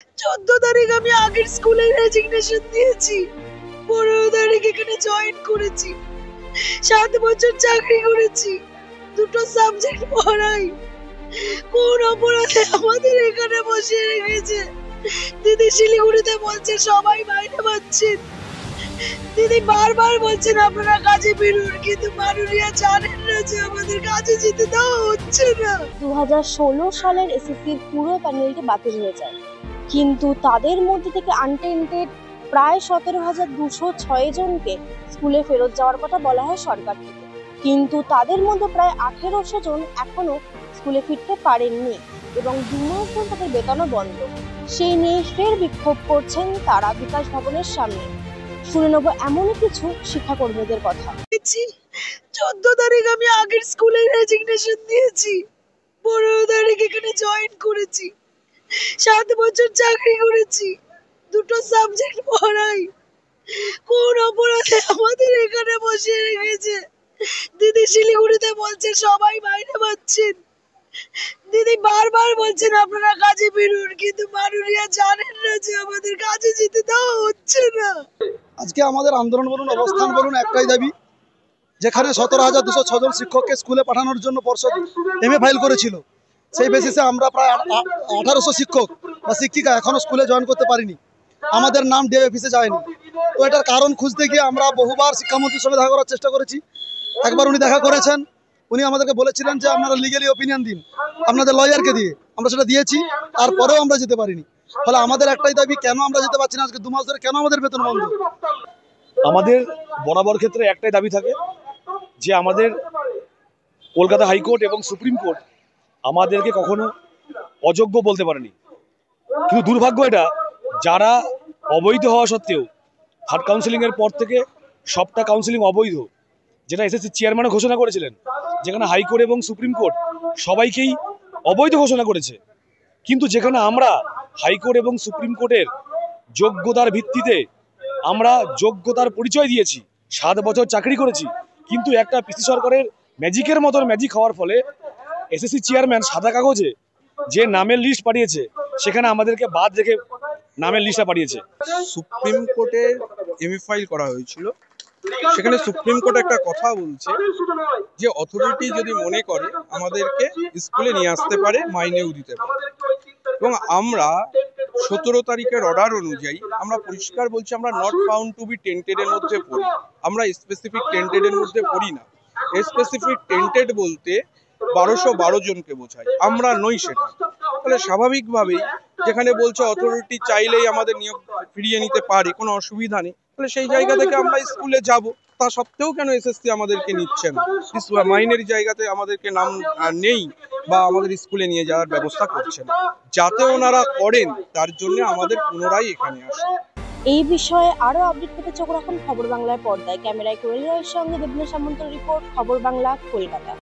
14 তারিখ আমি আগের স্কুলে রেজিগনেশন দিয়েছি, 15 তারিখ এখানে জয়েন করেছি, 7 বছর চাকরি করেছি, 2টো সাবজেক্ট পড়াই। কোন অপরাধে আমাদের এখানে বসিয়ে রেখেছে? দিদি শিলিগুড়িতে বলছে সবাই বাইরে পাচ্ছেন, দিদি বারবার বলছেন আপনারা কাজে বেরোন, কিন্তু মানুষরা জানেন না যে আমাদের কাজে যেতে দেওয়া হচ্ছে না। 2016 সালের এসএসসির পুরো প্যানেলটি বাতিল হয়ে যায়, কিন্তু তাদের মধ্যে থেকে আনটেন্টেড প্রায় 17,206 জনকে স্কুলে ফেরত যাওয়ার কথা বলা হয় সরকার থেকে। কিন্তু তাদের মধ্যে প্রায় 1800 জন এখনো স্কুলে ফিরতে পারেননি এবং 2 মাস ধরে তাদের বেতনও বন্ধ। সেই নিয়ে ফের বিক্ষোভ করছেন তারা বিকাশ ভবনের সামনে। শুনে নেব এমনই কিছু শিক্ষাকর্মীদের কথা। 14 তারিখ আমি আগের স্কুলে রেজিগনেশন দিয়েছি, 15 তারিখ এখানে জয়েন করেছি, 7 বছর চাকরি করেছি, 2টো সাবজেক্ট পড়াই। কোন অপরাধে আমাদের এখানে বসিয়ে রেখেছে? দিদি শিলিগুড়িতে বলছে সবাই বাইরে পাচ্ছেন, দিদি বারবার বলছেন আপনারা কাজে বেরোন, কিন্তু মানুষরা জানেন না যে আমাদের কাজে যেতে দেওয়া হচ্ছে না। আজকে আমাদের আন্দোলন বলুন, অবস্থান বলুন, একটাই দাবি, যেখানে 17,206 জন শিক্ষককে স্কুলে পাঠানোর জন্য পর্ষদ এমএ ফাইল করেছিল, সেই বেসিসে আমরা প্রায় 1800 শিক্ষক বা শিক্ষিকা এখনো স্কুলে জয়েন করতে পারিনি। আমাদের নাম ডিএ অফিসে যায়নি। তো এটার কারণ খুঁজতে গিয়ে আমরা বহুবার শিক্ষামন্ত্রীর সঙ্গে দেখা করার চেষ্টা করেছি। একবার উনি দেখা করেছেন, উনি আমাদেরকে বলেছিলেন যে আপনারা লিগ্যালি ওপিনিয়ন দিন আপনাদের লয়ারকে দিয়ে। আমরা সেটা দিয়েছি, তারপরেও আমরা যেতে পারিনি। ফলে আমাদের একটাই দাবি, কেন আমরা যেতে পারছি না আজকে 2 মাস ধরে, কেন আমাদের বেতন বন্ধ? আমাদের বরাবর ক্ষেত্রে একটাই দাবি থাকে যে আমাদের কলকাতা হাইকোর্ট এবং সুপ্রিম কোর্ট আমাদেরকে কখনো অযোগ্য বলতে পারেনি, কিন্তু দুর্ভাগ্য এটা, যারা অবৈধ হওয়া সত্ত্বেও থার্ড কাউন্সিলিং এর পর থেকে সবটা কাউন্সিলিং অবৈধ, যেটা এসএসসি চেয়ারম্যানও ঘোষণা করেছিলেন, যেখানে হাইকোর্ট এবং সুপ্রিম কোর্ট সবাইকেই অবৈধ ঘোষণা করেছে। কিন্তু যেখানে আমরা হাইকোর্ট এবং সুপ্রিম কোর্টের যোগ্যতার ভিত্তিতে আমরা যোগ্যতার পরিচয় দিয়েছি, 7 বছর চাকরি করেছি, কিন্তু একটা পিসি সরকারের ম্যাজিকের মতন ম্যাজিক হওয়ার ফলে এসএসসি চেয়ারম্যান সাদা কাগজে যে নামের লিস্ট পাঠিয়েছে, সেখানে আমাদেরকে বাদ রেখে নামের লিস্টটা পাঠিয়েছে। সুপ্রিম কোর্টে এমএ ফাইল করা হয়েছিল, সেখানে সুপ্রিম কোর্ট একটা কথা বলছে যে অথরিটি যদি মনে করে আমাদেরকে স্কুলে নিয়ে আসতে পারে, মাইনেও দিতে পারে। এবং আমরা 17 তারিখের অর্ডার অনুযায়ী আমরা পরিষ্কার বলছি আমরা not found to be tainted এর মধ্যে পড়ি, আমরা স্পেসিফিক টেন্টেড এর মধ্যে পড়ি না। স্পেসিফিক টেন্টেড বলতে 1212 জনকে বোঝায়, আমরা নই সেটা। তাহলে স্বাভাবিকভাবেই যেখানে বলছে অথরিটি চাইলেই আমাদের নিয়োগ ফিরিয়ে নিতে পারে, কোনো অসুবিধা নেই, তাহলে সেই জায়গা থেকে আমরা স্কুলে যাব। তা সত্ত্বেও কেন এসএসসি আমাদেরকে নিচ্ছে না? মাইনের জায়গাতে আমাদেরকে নাম নেই বা আমাদের স্কুলে নিয়ে যাওয়ার ব্যবস্থা করছে না, যাতে ওনারা করেন তার জন্য আমাদের পুনরায় এখানে আসে। এই বিষয়ে আরো আপডেট পেতে চোখ রাখুন খবর বাংলার পর্দায়। ক্যামেরায় কোয়েল রায়ের সঙ্গে দেবনা সামন্ত রিপোর্ট, খবর বাংলা, কলকাতা।